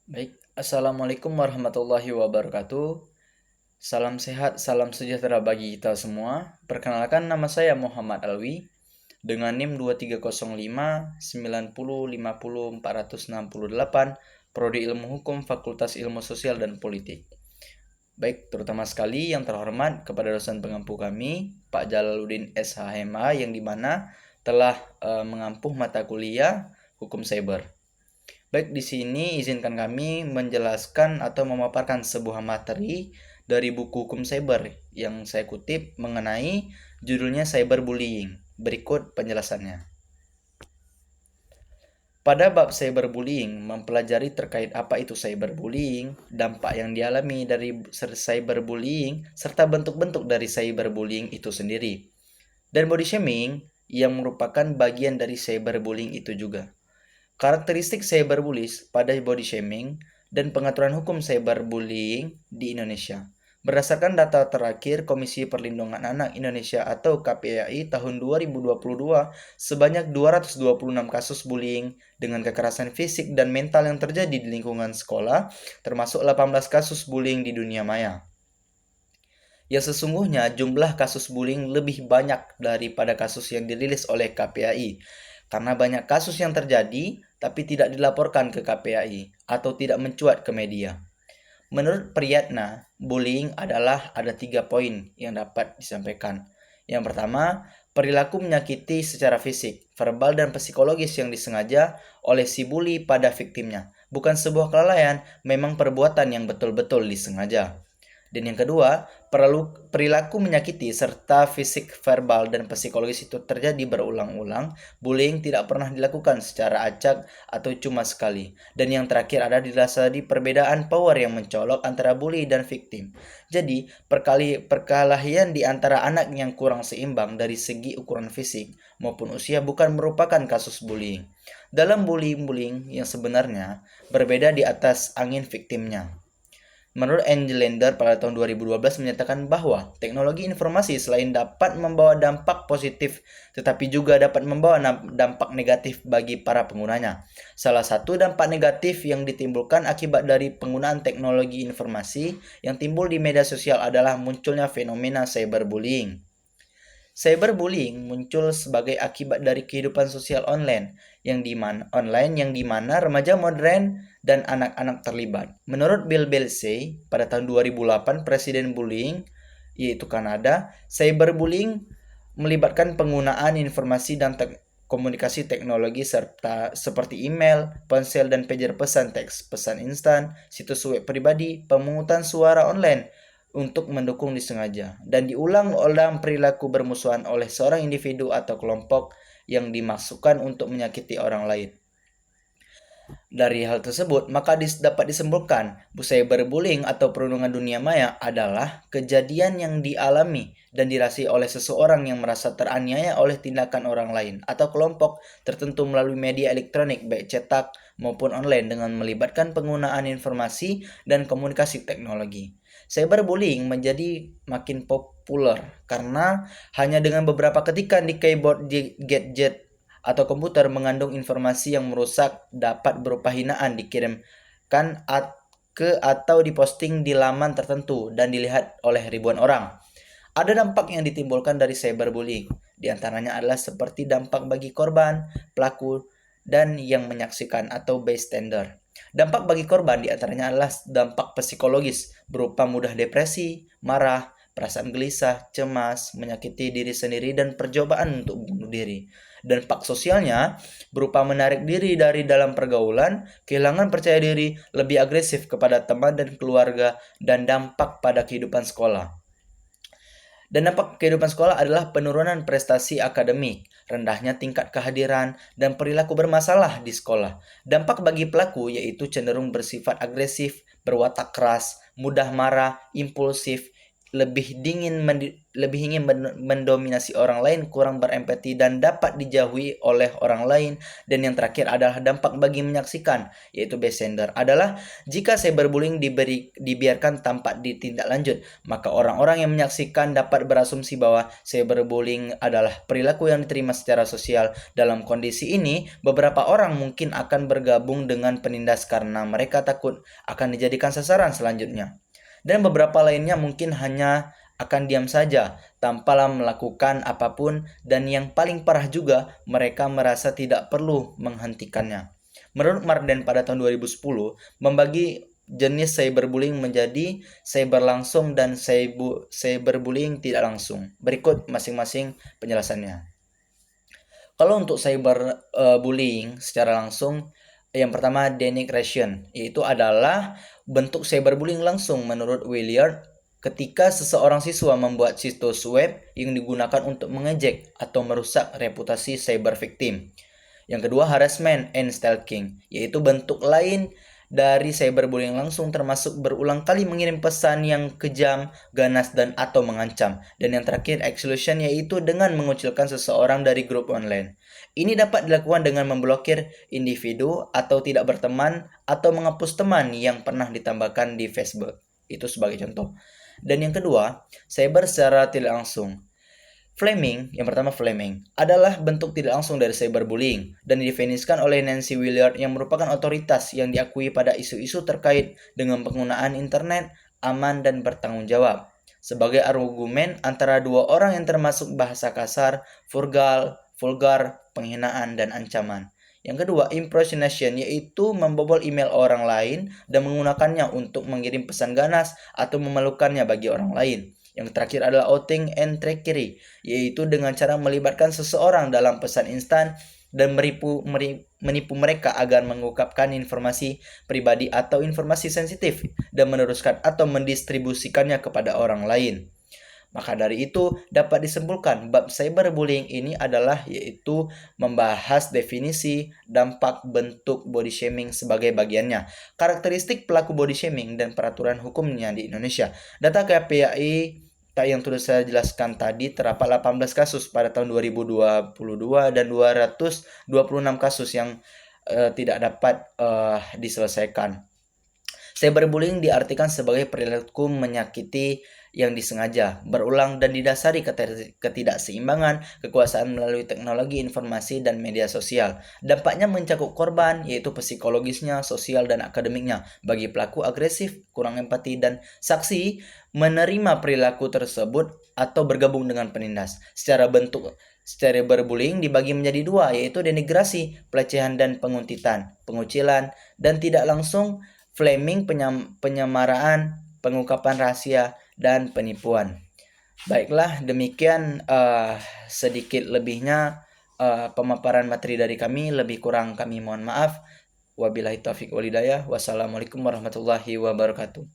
Baik, Assalamualaikum warahmatullahi wabarakatuh. Salam sehat, salam sejahtera bagi kita semua. Perkenalkan, nama saya Muhammad Alwi dengan NIM 2305 9050 468, Prodi Ilmu Hukum Fakultas Ilmu Sosial dan Politik. Baik, terutama sekali yang terhormat kepada dosen pengampu kami, Pak Jalaluddin SHMA, yang dimana telah mengampu mata kuliah Hukum Cyber. Baik, di sini izinkan kami menjelaskan atau memaparkan sebuah materi dari buku Hukum Cyber yang saya kutip mengenai judulnya Cyberbullying. Berikut penjelasannya. Pada bab cyberbullying, mempelajari terkait apa itu cyberbullying, dampak yang dialami dari cyberbullying, serta bentuk-bentuk dari cyberbullying itu sendiri. Dan body shaming yang merupakan bagian dari cyberbullying itu juga. Karakteristik cyberbullies pada body shaming dan pengaturan hukum cyberbullying di Indonesia. Berdasarkan data terakhir Komisi Perlindungan Anak Indonesia atau KPAI tahun 2022, sebanyak 226 kasus bullying dengan kekerasan fisik dan mental yang terjadi di lingkungan sekolah, termasuk 18 kasus bullying di dunia maya. Yang sesungguhnya jumlah kasus bullying lebih banyak daripada kasus yang dirilis oleh KPAI, karena banyak kasus yang terjadi tapi tidak dilaporkan ke KPAI atau tidak mencuat ke media. Menurut Priyatna, bullying adalah ada 3 poin yang dapat disampaikan. Yang pertama, perilaku menyakiti secara fisik, verbal, dan psikologis yang disengaja oleh si bully pada viktimnya. Bukan sebuah kelalaian, memang perbuatan yang betul-betul disengaja. Dan yang kedua, perilaku menyakiti serta fisik, verbal, dan psikologis itu terjadi berulang-ulang. Bullying tidak pernah dilakukan secara acak atau cuma sekali. Dan yang terakhir ada didasari perbedaan power yang mencolok antara bully dan victim. Jadi, perkelahian di antara anak yang kurang seimbang dari segi ukuran fisik maupun usia bukan merupakan kasus bullying. Dalam bullying yang sebenarnya berbeda di atas angin victimnya. Menurut Engelander pada tahun 2012 menyatakan bahwa teknologi informasi selain dapat membawa dampak positif, tetapi juga dapat membawa dampak negatif bagi para penggunanya. Salah satu dampak negatif yang ditimbulkan akibat dari penggunaan teknologi informasi yang timbul di media sosial adalah munculnya fenomena cyberbullying. Cyberbullying muncul sebagai akibat dari kehidupan sosial online yang dimana remaja modern dan anak-anak terlibat. Menurut Bill Belsey pada tahun 2008, Presiden Bullying yaitu Kanada, cyberbullying melibatkan penggunaan informasi dan komunikasi teknologi serta seperti email, ponsel dan pager pesan teks, pesan instan, situs web pribadi, pemungutan suara online untuk mendukung disengaja dan diulang-ulang perilaku bermusuhan oleh seorang individu atau kelompok yang dimaksudkan untuk menyakiti orang lain. Dari hal tersebut, maka dapat disimpulkan cyberbullying atau perundungan dunia maya adalah kejadian yang dialami dan dirasai oleh seseorang yang merasa teraniaya oleh tindakan orang lain atau kelompok tertentu melalui media elektronik baik cetak maupun online dengan melibatkan penggunaan informasi dan komunikasi teknologi. Cyberbullying menjadi makin populer karena hanya dengan beberapa ketikan di keyboard gadget atau komputer mengandung informasi yang merusak dapat berupa hinaan dikirimkan ke atau diposting di laman tertentu dan dilihat oleh ribuan orang. Ada dampak yang ditimbulkan dari cyberbullying. Di antaranya adalah seperti dampak bagi korban, pelaku, dan yang menyaksikan atau bystander. Dampak bagi korban di antaranya adalah dampak psikologis berupa mudah depresi, marah, perasaan gelisah, cemas, menyakiti diri sendiri, dan percobaan untuk bunuh diri. Dampak sosialnya berupa menarik diri dari dalam pergaulan, kehilangan percaya diri, lebih agresif kepada teman dan keluarga, dan dampak pada kehidupan sekolah. Dan dampak kehidupan sekolah adalah penurunan prestasi akademik, rendahnya tingkat kehadiran, dan perilaku bermasalah di sekolah. Dampak bagi pelaku yaitu cenderung bersifat agresif, berwatak keras, mudah marah, impulsif, lebih ingin mendominasi orang lain, kurang berempati dan dapat dijauhi oleh orang lain. Dan yang terakhir adalah dampak bagi menyaksikan, yaitu bystander, adalah jika cyberbullying dibiarkan tanpa ditindaklanjut, maka orang-orang yang menyaksikan dapat berasumsi bahwa cyberbullying adalah perilaku yang diterima secara sosial. Dalam kondisi ini, beberapa orang mungkin akan bergabung dengan penindas karena mereka takut akan dijadikan sasaran selanjutnya. Dan beberapa lainnya mungkin hanya akan diam saja tanpa melakukan apapun, dan yang paling parah juga, mereka merasa tidak perlu menghentikannya. Menurut Marden pada tahun 2010, membagi jenis cyberbullying menjadi cyber langsung dan cyberbullying tidak langsung. Berikut masing-masing penjelasannya. Kalau untuk cyberbullying secara langsung, yang pertama denigration, yaitu adalah bentuk cyberbullying langsung menurut Williard ketika seseorang siswa membuat situs web yang digunakan untuk mengejek atau merusak reputasi cyber victim. Yang kedua harassment and stalking, yaitu bentuk lain dari cyberbullying langsung termasuk berulang kali mengirim pesan yang kejam, ganas, dan atau mengancam. Dan yang terakhir exclusion, yaitu dengan mengucilkan seseorang dari grup online. Ini dapat dilakukan dengan memblokir individu atau tidak berteman atau menghapus teman yang pernah ditambahkan di Facebook. Itu sebagai contoh. Dan yang kedua, cyber secara tidak langsung. Yang pertama flaming, adalah bentuk tidak langsung dari cyberbullying dan didefinisikan oleh Nancy Willard yang merupakan otoritas yang diakui pada isu-isu terkait dengan penggunaan internet aman dan bertanggung jawab. Sebagai argumen antara dua orang yang termasuk bahasa kasar, vulgar, penghinaan, dan ancaman. Yang kedua, impersonation, yaitu membobol email orang lain dan menggunakannya untuk mengirim pesan ganas atau memalukannya bagi orang lain. Yang terakhir adalah outing and trickery, yaitu dengan cara melibatkan seseorang dalam pesan instan dan menipu mereka agar mengungkapkan informasi pribadi atau informasi sensitif dan meneruskan atau mendistribusikannya kepada orang lain. Maka dari itu dapat disimpulkan bab cyberbullying ini adalah yaitu membahas definisi, dampak, bentuk body shaming sebagai bagiannya, karakteristik pelaku body shaming dan peraturan hukumnya di Indonesia. Data KPAI yang sudah saya jelaskan tadi terdapat 18 kasus pada tahun 2022 dan 226 kasus yang tidak dapat diselesaikan. Cyberbullying diartikan sebagai perilaku menyakiti yang disengaja, berulang dan didasari ketidakseimbangan kekuasaan melalui teknologi informasi dan media sosial. Dampaknya mencakup korban, yaitu psikologisnya, sosial, dan akademiknya. Bagi pelaku agresif, kurang empati, dan saksi menerima perilaku tersebut atau bergabung dengan penindas. Secara cyberbullying dibagi menjadi dua, yaitu denigrasi, pelecehan dan penguntitan, pengucilan, dan tidak langsung flaming, penyamaraan, pengungkapan rahasia, dan penipuan. Baiklah, demikian sedikit lebihnya pemaparan materi dari kami. Lebih kurang kami mohon maaf. Wabillahi taufiq wal hidayah. Wassalamualaikum warahmatullahi wabarakatuh.